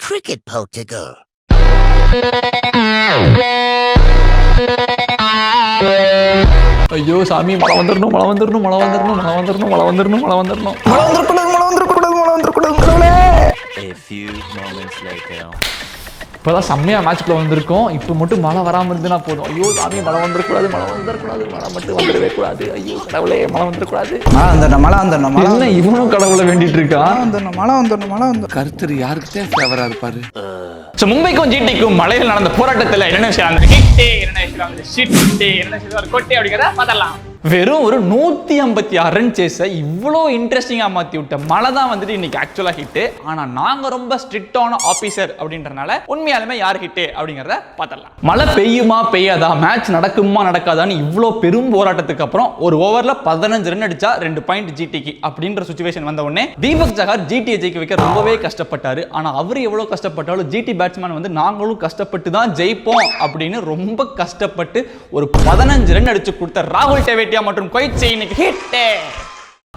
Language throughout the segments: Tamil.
cricket Portugal. ஐயோ சாமி மழை வந்துடணும் A few moments later. இப்போதான் செம்மையா மேட்ச்க்குள்ள வந்திருக்கோம். இப்போ மட்டும் மழை வராமல் இருந்துன்னா போதும். ஐயோ சாமி மழை வந்துடக்கூடாது, மழை மட்டும் வந்துடவே கூடாது. ஐயோ கடவுளே மழை வந்துடக்கூடாது. மழை வந்துடணும் என்ன இவனும் கடவுளை வேண்டிட்டு இருக்கான். மழை வந்துடணும். கருத்தர் யாருக்கிட்டே ஃபேவரா இருப்பாரு. மும்பைக்கும் ஜிடிக்கும் மலையில் நடந்த போராட்டத்தில் என்னென்ன விஷயம் அந்த ஹிட்டே, என்னென்ன விஷயம் அந்த ஷிட்டே, என்னென்ன விஷயம் ஒரு கொட்டே அப்படிங்கிறத பார்த்தலாம். வெறும் ஒரு 156 ரன் சேஸை இவ்வளோ இன்ட்ரெஸ்டிங்காக மாற்றி விட்ட மழை தான் வந்துட்டு இன்னைக்கு ஆக்சுவலாக ஹிட்டு. ஆனால் நாங்கள் ரொம்ப ஸ்ட்ரிக்டான ஆஃபீஸர் அப்படின்றனால உண்மையாலுமே யார் ஹிட்டு அப்படிங்கிறத பார்த்தலாம். மழை பெய்யுமா பெய்யாதா, மேட்ச் நடக்குமா நடக்காதான்னு இவ்வளோ பெரும் போராட்டத்துக்கு அப்புறம் ஒரு ஓவரில் 15 ரன் அடிச்சா 2 பாயிண்ட் ஜிடிக்கு அப்படின்ற சுச்சுவேஷன் வந்த உடனே தீபக் சஹார் ஜிடியை ஜெயிக்க வைக்க ரொம்பவே கஷ்டப்பட்டாரு. ஆனால் அவர் எவ்வளோ கஷ்டப்பட்டாலும் ஜிடி பேட்ஸ்மேன் வந்து நாங்களும் கஷ்டப்பட்டு தான் ஜெயிப்போம் அப்படின்னு ரொம்ப கஷ்டப்பட்டு ஒரு 15 ரன் அடிச்சு கொடுத்த ராகுல் டெவேட்டியா மற்றும் கொய்ட்ஸே இன்னைக்கு hit.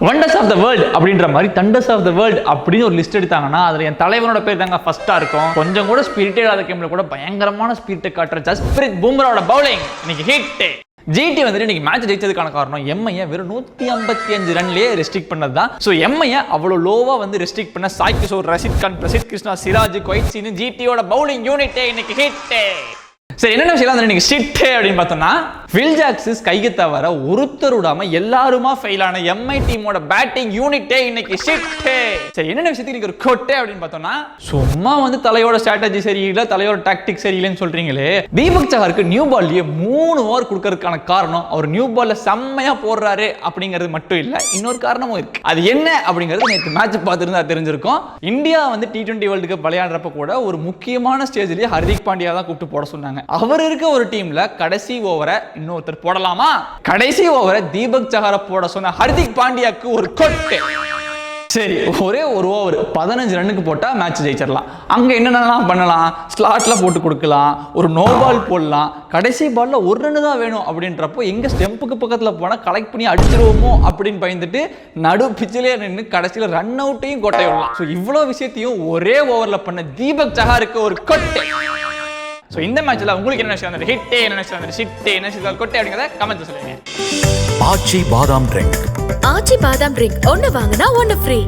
Wonders of the world அப்படின்ற மாதிரி தண்டர்ஸ் ஆஃப் த வேர்ல்ட் அப்படின்னு ஒரு லிஸ்ட் எடுத்தாங்கன்னா அதுல என் தலைவனோட பேர் தாங்க ஃபர்ஸ்டா இருக்கும். கொஞ்சம் கூட ஸ்பிரிட்டே இல்லாத கேம்ல கூட பயங்கரமான ஸ்பிரிட்டை காட்டுற ஜஸ்பிரித் பும்ராவோட பவுலிங் இன்னைக்கு ஹிட். ஜிடி வந்துட்டு இன்னைக்கு மேட்ச் ஜெயிச்சதுக்கான காரணம் எம்ஐயை வெறும் 155 ரன்லயே ரெஸ்ட்ரிக்ட் பண்ணது தான். ஸோ எம்ஐயை அவ்வளோ லோவா வந்து ரெஸ்ட்ரிக்ட் பண்ண சாய் கிஷோர், ரஷித் கான், பிரசித் கிருஷ்ணா, சிராஜ், கொய்ட்ஸின்னு ஜிடியோட பவுலிங் யூனிட்டே இன்னைக்கு ஹிட். சரி, என்னென்ன விஷயம் இன்னைக்கு ஷிட் அப்படின்னு பார்த்தோம்னா வில் ஜாக்ஸ் கையை தவிர ஒருத்தர் விடாம எல்லாருமா ஃபெயில் ஆன எம்ஐ டீமோட பேட்டிங் யூனிட்டே இன்னைக்கு ஷிட். சரி, என்னென்ன விஷயத்துக்கு ஒரு கொட்டே அப்படின்னு பார்த்தோம்னா சும்மா வந்து தலையோட ஸ்ட்ராட்டஜி சரியில்லை, தலையோட டாக்டிக் சரியில்லைன்னு சொல்றீங்களே. தீபக் சஹாருக்கு நியூ பால்லயே 3 ஓவர் கொடுக்கறதுக்கான காரணம் அவர் நியூ பால்ல செம்மையா போடுறாரு அப்படிங்கிறது மட்டும் இல்ல, இன்னொரு காரணமும் இருக்கு. அது என்ன அப்படிங்கிறது நேற்று மேட்ச் பார்த்துருந்தா தெரிஞ்சிருக்கும். இந்தியா வந்து T20 வேர்ல்டு கப் விளையாடுறப்ப கூட ஒரு முக்கியமான ஸ்டேஜ்லயே ஹர்திக் பாண்டியா தான் கூப்பிட்டு போட சொன்னாங்க. அவர் இருக்க ஒரு டீம்ல கடைசி ஓவரை இன்னொருத்தர் போடலாமா, கடைசி ஓவரை தீபக் சஹார போட சொன்ன ஹர்திக் பாண்டியாக்கு ஒரு கொட்டு. சரி, ஒரே ஒரு ஓவர் 15 ரன்னுக்கு போட்டா மேட்ச் ஜெயிச்சிடலாம். அங்க என்னென்னலாம் பண்ணலாம், ஸ்லாட்ல போட்டு கொடுக்கலாம், ஒரு நோ பால் போடலாம், கடைசி பால்ல ஒரு ரன் தான் வேணும் அப்படின்றப்போ எங்க ஸ்டெம்புக்கு பக்கத்துல போனா கலெக்ட் பண்ணி அடிச்சிருவோமோ அப்படின்னு பயந்துட்டு நடு பிச்சிலே நின்று கடைசியில ரன் அவுட்டையும் கொட்டை விடலாம். ஸோ இவ்வளோ விஷயத்தையும் ஒரே ஓவர்ல பண்ண தீபக் சஹாருக்கு ஒரு கொட்டை. ஸோ இந்த மேட்ச்ல உங்களுக்கு என்ன விஷயம் ஹிட், என்ன விஷயம் ஷிட், என்ன விஷயம் கொட்டை அப்படிங்கிறத கமெண்ட்ல சொல்லுங்க. ஆச்சி பாதாம் ட்ரிங்க். ஆச்சி பாதாம் ட்ரிங்க் ஒன்னு வாங்கினா ஒன்னு ஃப்ரீ.